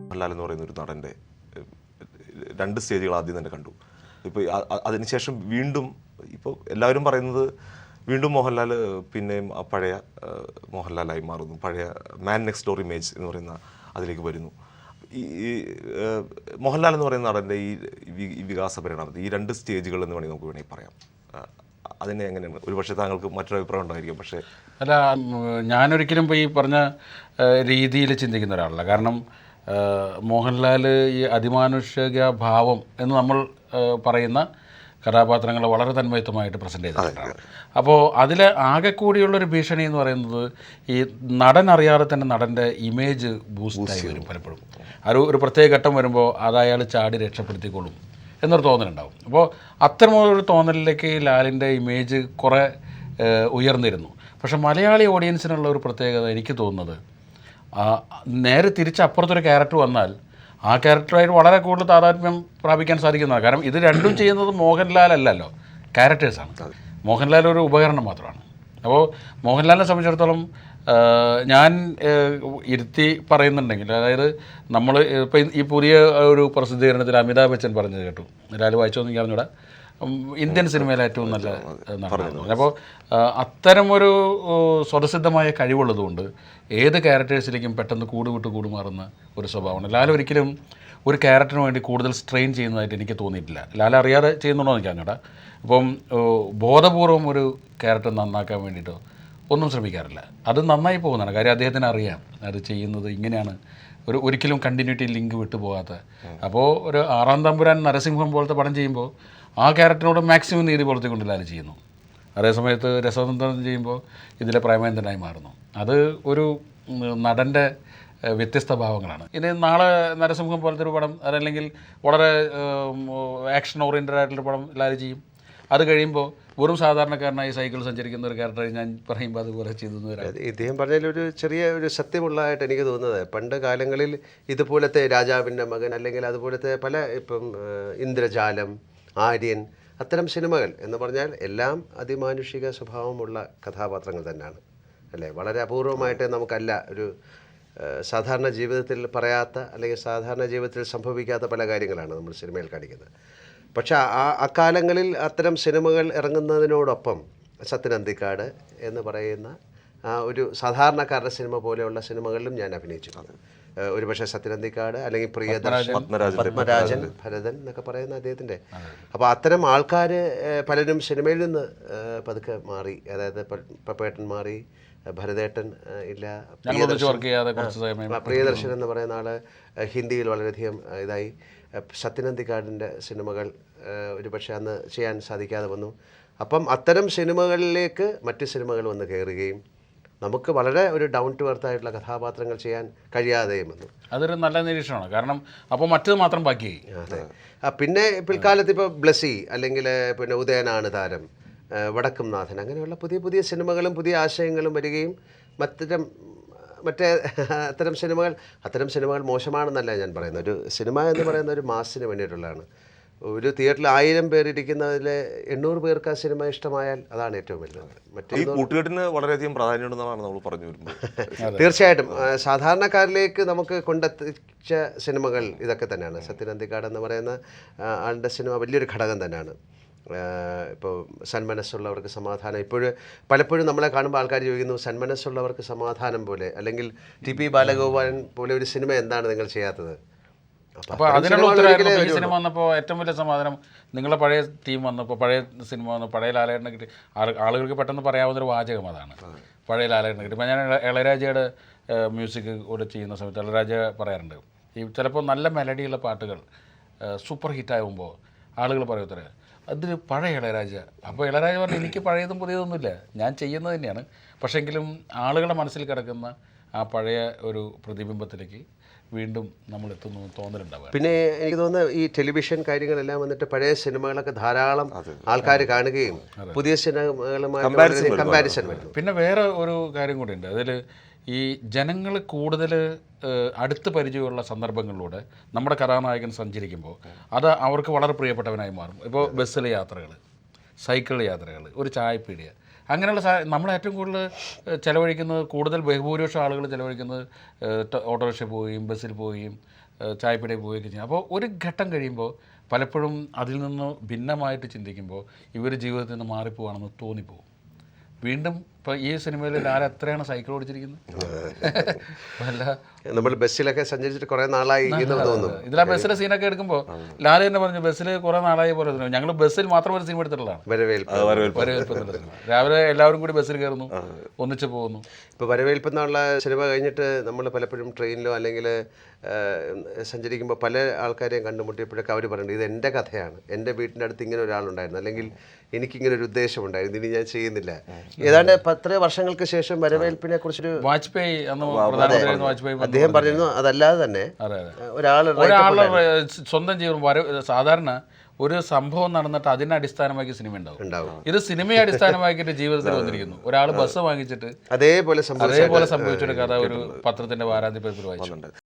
മോഹൻലാൽ എന്ന് പറയുന്ന ഒരു നടൻ്റെ 2 സ്റ്റേജുകൾ ആദ്യം തന്നെ കണ്ടു. ഇപ്പോൾ അതിനുശേഷം വീണ്ടും ഇപ്പോൾ എല്ലാവരും പറയുന്നത് വീണ്ടും മോഹൻലാൽ പിന്നെയും ആ പഴയ മോഹൻലാലായി മാറുന്നു, പഴയ മാൻ നെക്സ്റ്റ് ഡോർ ഇമേജ് എന്ന് പറയുന്ന അതിലേക്ക് വരുന്നു. ഈ മോഹൻലാൽ എന്ന് പറയുന്ന നടൻ്റെ ഈ വികാസ പരിണാമത്തിൽ ഈ 2 സ്റ്റേജുകൾ എന്ന് വേണമെങ്കിൽ പറയാം. അതിനെ എങ്ങനെയാണ്? ഒരുപക്ഷെ താങ്കൾക്ക് മറ്റൊരു അഭിപ്രായം ഉണ്ടായിരിക്കും. പക്ഷേ അല്ല, ഞാനൊരിക്കലും ഇപ്പോൾ ഈ പറഞ്ഞ രീതിയിൽ ചിന്തിക്കുന്ന ഒരാളല്ല. കാരണം മോഹൻലാൽ ഈ അതിമാനുഷിക ഭാവം എന്ന് നമ്മൾ പറയുന്ന കഥാപാത്രങ്ങളെ വളരെ തന്മയത്വമായിട്ട് പ്രസൻറ്റ് ചെയ്തിട്ടുണ്ടാണ്. അപ്പോൾ അതിൽ ആകെ കൂടിയുള്ളൊരു ഭീഷണി എന്ന് പറയുന്നത് ഈ നടൻ അറിയാതെ തന്നെ നടൻ്റെ ഇമേജ് ബൂസ്റ്റായി വരും. പലപ്പോഴും ഒരു പ്രത്യേക ഘട്ടം വരുമ്പോൾ അത് അയാൾ ചാടി രക്ഷപ്പെടുത്തിക്കൊള്ളും എന്നൊരു തോന്നലുണ്ടാവും. അപ്പോൾ അത്തരമൊരു തോന്നലിലേക്ക് ലാലിൻ്റെ ഇമേജ് കുറേ ഉയർന്നിരുന്നു. പക്ഷേ മലയാളി ഓഡിയൻസിനുള്ള ഒരു പ്രത്യേകത എനിക്ക് തോന്നുന്നത്, നേരെ തിരിച്ച് അപ്പുറത്തൊരു ക്യാരക്ടർ വന്നാൽ ആ ക്യാരക്ടറായിട്ട് വളരെ കൂടുതൽ താതാത്മ്യം പ്രാപിക്കാൻ സാധിക്കുന്നതാണ്. കാരണം ഇത് രണ്ടും ചെയ്യുന്നത് മോഹൻലാൽ അല്ലല്ലോ, ക്യാരക്ടേഴ്സാണ്. മോഹൻലാൽ ഒരു ഉപകരണം മാത്രമാണ്. അപ്പോൾ മോഹൻലാലിനെ സംബന്ധിച്ചിടത്തോളം ഞാൻ ഇരുത്തി പറയുന്നുണ്ടെങ്കിൽ, അതായത് നമ്മൾ ഇപ്പം ഈ പുതിയ ഒരു പ്രസിദ്ധീകരണത്തിൽ അമിതാഭ് ബച്ചൻ പറഞ്ഞത് കേട്ടു, ലാൽ വായിച്ചോന്ന് അറിഞ്ഞൂടെ, ഇന്ത്യൻ സിനിമയിലെ ഏറ്റവും നല്ല നടനാണ്. അപ്പോൾ അത്തരമൊരു സ്വതസിദ്ധമായ കഴിവുള്ളതുകൊണ്ട് ഏത് ക്യാരക്ടേഴ്സിലേക്കും പെട്ടെന്ന് കൂടുമാറുന്ന ഒരു സ്വഭാവമാണ്. ലാൽ ഒരിക്കലും ഒരു ക്യാരക്ടറിന് വേണ്ടി കൂടുതൽ സ്ട്രെയിൻ ചെയ്യുന്നതായിട്ട് എനിക്ക് തോന്നിയിട്ടില്ല. ലാൽ അറിയാതെ ചെയ്യുന്നുണ്ടോ എന്ന് എനിക്ക് അറിഞ്ഞൂടാ. അപ്പം ബോധപൂർവം ഒരു ക്യാരക്ടർ നന്നാക്കാൻ വേണ്ടിയിട്ടോ ഒന്നും ശ്രമിക്കാറില്ല. അത് നന്നായി പോകുന്നതാണ്. കാര്യം അദ്ദേഹത്തിന് അറിയാം അത് ചെയ്യുന്നത് ഇങ്ങനെയാണ്, ഒരിക്കലും കണ്ടിന്യൂറ്റി ലിങ്ക് വിട്ടു പോകാത്ത. അപ്പോൾ ഒരു 6-ാം തമ്പുരാൻ നരസിംഹം പോലത്തെ പടം ചെയ്യുമ്പോൾ ആ ക്യാരക്ടറിനോട് മാക്സിമം നീതി പുലർത്തിക്കൊണ്ട് ലാൽ ചെയ്യുന്നു. അതേസമയത്ത് രസതന്ത്രം ചെയ്യുമ്പോൾ ഇതിലെ പ്രേമേന്ദ്രനായി മാറുന്നു. അത് ഒരു നടൻ്റെ വ്യത്യസ്ത ഭാവങ്ങളാണ്. ഇനി നാളെ നരസിംഹം പോലത്തെ ഒരു പടം, അതല്ലെങ്കിൽ വളരെ ആക്ഷൻ ഓറിയൻറ്റഡ് ആയിട്ടുള്ളൊരു പടം ലാൽ ചെയ്യും. അത് കഴിയുമ്പോൾ വെറും സാധാരണക്കാരനായി സൈക്കിൾ സഞ്ചരിക്കുന്ന ഒരു ക്യാരക്ടറായി ഞാൻ പറയുമ്പോൾ അതുപോലെ ചെയ്തു വരാം. ഇദ്ദേഹം പറഞ്ഞതിലൊരു ചെറിയ സത്യമുള്ളതായിട്ട് എനിക്ക് തോന്നുന്നത്, പണ്ട് കാലങ്ങളിൽ ഇതുപോലത്തെ രാജാവിൻ്റെ മകൻ അല്ലെങ്കിൽ അതുപോലത്തെ പല, ഇപ്പം ഇന്ദ്രജാലം, ആര്യൻ, അത്തരം സിനിമകൾ എന്ന് പറഞ്ഞാൽ എല്ലാം അതിമാനുഷിക സ്വഭാവമുള്ള കഥാപാത്രങ്ങൾ തന്നെയാണ് അല്ലേ. വളരെ അപൂർവമായിട്ട് നമുക്കല്ല ഒരു സാധാരണ ജീവിതത്തിൽ പറയാത്ത അല്ലെങ്കിൽ സാധാരണ ജീവിതത്തിൽ സംഭവിക്കാത്ത പല കാര്യങ്ങളാണ് നമ്മൾ സിനിമയിൽ കാണിക്കുന്നത്. പക്ഷേ അക്കാലങ്ങളിൽ അത്തരം സിനിമകൾ ഇറങ്ങുന്നതിനോടൊപ്പം സത്യൻ അന്തിക്കാട് എന്ന് പറയുന്ന ഒരു സാധാരണക്കാരുടെ സിനിമ പോലെയുള്ള സിനിമകളിലും ഞാൻ അഭിനയിച്ചിട്ടുണ്ട്. ഒരുപക്ഷെ സത്യൻ അന്തിക്കാട് അല്ലെങ്കിൽ പ്രിയദർശൻ, പത്മരാജൻ, ഭരതൻ എന്നൊക്കെ പറയുന്ന അദ്ദേഹത്തിൻ്റെ. അപ്പോൾ അത്തരം ആൾക്കാർ പലരും സിനിമയിൽ നിന്ന് പതുക്കെ മാറി. അതായത് പപ്പേട്ടൻ മാറി, ഭരതേട്ടൻ ഇല്ല, പ്രിയദർശൻ എന്ന് പറയുന്ന ആൾ ഹിന്ദിയിൽ വളരെയധികം ഇതായി. സത്യൻ അന്തിക്കാടിൻ്റെ സിനിമകൾ ഒരുപക്ഷെ അന്ന് ചെയ്യാൻ സാധിക്കാതെ വന്നു. അപ്പം അത്തരം സിനിമകളിലേക്ക് മറ്റ് സിനിമകൾ വന്ന് കയറുകയും നമുക്ക് വളരെ ഒരു ഡൗൺ ടു എർത്ത് ആയിട്ടുള്ള കഥാപാത്രങ്ങൾ ചെയ്യാൻ കഴിയാതെയും വന്നു. അതൊരു നല്ല നിരീക്ഷണമാണ്. കാരണം അപ്പോൾ മറ്റത് മാത്രം ബാക്കിയായി. അതെ. പിന്നെ പിൽക്കാലത്ത് ഇപ്പോൾ ബ്ലസ്സി അല്ലെങ്കിൽ പിന്നെ ഉദയനാണ് താരം, വടക്കും നാഥൻ, അങ്ങനെയുള്ള പുതിയ പുതിയ സിനിമകളും പുതിയ ആശയങ്ങളും വരികയും അത്തരം സിനിമകൾ മോശമാണെന്നല്ല ഞാൻ പറയുന്നത്. ഒരു സിനിമ എന്ന് പറയുന്ന ഒരു മാസിന് വേണ്ടിയിട്ടുള്ളതാണ്. ഒരു തിയേറ്ററിൽ 1000 പേരിരിക്കുന്നതിൽ 800 പേർക്ക് ആ സിനിമ ഇഷ്ടമായാൽ അതാണ് ഏറ്റവും വലുത്. മറ്റേ കൂട്ടുകെട്ടിന് വളരെയധികം പ്രാധാന്യമുണ്ടെന്നാണ് നമ്മൾ പറഞ്ഞു വരുന്നത്. തീർച്ചയായിട്ടും സാധാരണക്കാരിലേക്ക് നമുക്ക് കൊണ്ടെത്തിച്ച സിനിമകൾ ഇതൊക്കെ തന്നെയാണ്. സത്യൻ അന്തിക്കാട് എന്ന് പറയുന്ന ആളുടെ സിനിമ വലിയൊരു ഘടകം തന്നെയാണ്. ഇപ്പോൾ സന്മനസ്സുള്ളവർക്ക് സമാധാനം, പലപ്പോഴും നമ്മളെ കാണുമ്പോൾ ആൾക്കാർ ചോദിക്കുന്നു, സന്മനസ്സുള്ളവർക്ക് സമാധാനം പോലെ അല്ലെങ്കിൽ ടി.പി. ബാലഗോപാലൻ പോലെ ഒരു സിനിമ എന്താണ് നിങ്ങൾ ചെയ്യാത്തത്? അപ്പോൾ അതിനുള്ള ഉത്തരവാദിത്വം ഈ സിനിമ വന്നപ്പോൾ ഏറ്റവും വലിയ സമാധാനം, നിങ്ങളുടെ പഴയ ടീം വന്നപ്പോൾ, പഴയ സിനിമ വന്നപ്പോൾ പഴയ ലാലേട്ടനെ കിട്ടി. ആളുകൾക്ക് പെട്ടെന്ന് പറയാവുന്നൊരു വാചകം അതാണ്, പഴയ ലാലേട്ടനെ കിട്ടി. ഇപ്പോൾ ഞാൻ ഇളയരാജയുടെ മ്യൂസിക് കൂടെ ചെയ്യുന്ന സമയത്ത് ഇളയരാജ പറയാറുണ്ട്, ഈ ചിലപ്പോൾ നല്ല മെലഡിയുള്ള പാട്ടുകൾ സൂപ്പർ ഹിറ്റാകുമ്പോൾ ആളുകൾ പറയത്തരെ അതിന് പഴയ ഇളയരാജ. അപ്പോൾ ഇളയരാജ പറഞ്ഞു, എനിക്ക് പഴയതും പുതിയതൊന്നുമില്ല, ഞാൻ ചെയ്യുന്നത് തന്നെയാണ്. പക്ഷേങ്കിലും ആളുകളുടെ മനസ്സിൽ കിടക്കുന്ന ആ പഴയ ഒരു പ്രതിബിംബത്തിലേക്ക് വീണ്ടും നമ്മൾ എത്തുന്നു തോന്നലുണ്ടാവുക. പിന്നെ എനിക്ക് തോന്നുന്നത് ഈ ടെലിവിഷൻ കാര്യങ്ങളെല്ലാം വന്നിട്ട് പഴയ സിനിമകളൊക്കെ ധാരാളം ആൾക്കാർ കാണുകയും പുതിയ സിനിമകളുമായി കമ്പാരിസൺ വരുന്നു. പിന്നെ വേറെ ഒരു കാര്യം കൂടിയുണ്ട്, അതിൽ ഈ ജനങ്ങൾ കൂടുതൽ അടുത്ത് പരിചയമുള്ള സന്ദർഭങ്ങളിലൂടെ നമ്മുടെ കഥാനായകൻ സഞ്ചരിക്കുമ്പോൾ അത് അവർക്ക് വളരെ പ്രിയപ്പെട്ടവനായി മാറും. ഇപ്പോൾ ബസ്സിലെ യാത്രകൾ, സൈക്കിൾ യാത്രകൾ, ഒരു ചായപ്പീടിയ, അങ്ങനെയുള്ള നമ്മൾ ഏറ്റവും കൂടുതൽ ചിലവഴിക്കുന്നത്, കൂടുതൽ ബഹുഭൂരിപക്ഷം ആളുകൾ ചിലവഴിക്കുന്നത് ഓട്ടോറിക്ഷ പോവുകയും ബസ്സിൽ പോവുകയും ചായപ്പീടിയിൽ പോവുകയൊക്കെ ചെയ്യും. അപ്പോൾ ഒരു ഘട്ടം കഴിയുമ്പോൾ പലപ്പോഴും അതിൽ നിന്ന് ഭിന്നമായിട്ട് ചിന്തിക്കുമ്പോൾ ഇവർ ജീവിതത്തിൽ നിന്ന് മാറിപ്പോവാണെന്ന് തോന്നിപ്പോവും. വീണ്ടും ഇപ്പോൾ ഈ സിനിമയിൽ ലാൽ എത്രയാണ് സൈക്കിൾ ഓടിച്ചിരിക്കുന്നത്? അല്ല, നമ്മൾ ബസ്സിലൊക്കെ സഞ്ചരിച്ചിട്ട് കുറേ നാളായി എന്ന് തോന്നും. ഇതിലാ ബസ്സിലെ സീനൊക്കെ എടുക്കുമ്പോൾ ലാൽ തന്നെ പറഞ്ഞു, ബസ്സിൽ കുറേ നാളായ പോലെ തോന്നുന്നു. ഞങ്ങൾ ബസ്സിൽ മാത്രം ഒരു സിനിമ എടുത്തിട്ടുള്ളതാണ്, വരവേൽപ്പ് എന്നുള്ള സിനിമ. രാവിലെ എല്ലാവരും കൂടി ബസ്സിൽ കയറുന്നു, ഒന്നിച്ച് പോകുന്നു. ഇപ്പോൾ വരവേൽപ്പ് എന്നുള്ള സിനിമ കഴിഞ്ഞിട്ട് നമ്മൾ പലപ്പോഴും ട്രെയിനിലോ അല്ലെങ്കിൽ സഞ്ചരിക്കുമ്പോൾ പല ആൾക്കാരെയും കണ്ടുമുട്ടിയപ്പോഴൊക്കെ അവർ പറയുന്നത്, ഇത് എൻ്റെ കഥയാണ്, എൻ്റെ വീട്ടിൻ്റെ അടുത്ത് ഇങ്ങനെ ഒരാളുണ്ടായിരുന്നു, അല്ലെങ്കിൽ എനിക്കിങ്ങനെ ഒരു ഉദ്ദേശമുണ്ടായിരുന്നു, ഇനി ഞാൻ ചെയ്യുന്നില്ല. ഏതാണ്ട് 10 വർഷങ്ങൾക്ക് ശേഷം വരവേൽപ്പിനെ കുറിച്ചൊരു വാജ്പേയി അന്ന് പ്രധാനമന്ത്രി വാജ്പേയി അദ്ദേഹം പറഞ്ഞിരുന്നു, അതല്ലാതെ തന്നെ ഒരാളുടെ സ്വന്തം ജീവൻ സാധാരണ ഒരു സംഭവം നടന്നിട്ട് അതിനെ അടിസ്ഥാനമാക്കി സിനിമ ഉണ്ടാവും. ഇത് സിനിമയെ അടിസ്ഥാനമാക്കിയിട്ട് ജീവിതത്തിൽ വന്നിരിക്കുന്നു. ഒരാൾ ബസ് വാങ്ങിച്ചിട്ട് അതേപോലെ സംഭവിച്ചൊരു കഥ ഒരു പത്രത്തിന്റെ വാരാന്ത്യപത്രത്തിൽ വായിച്ചു.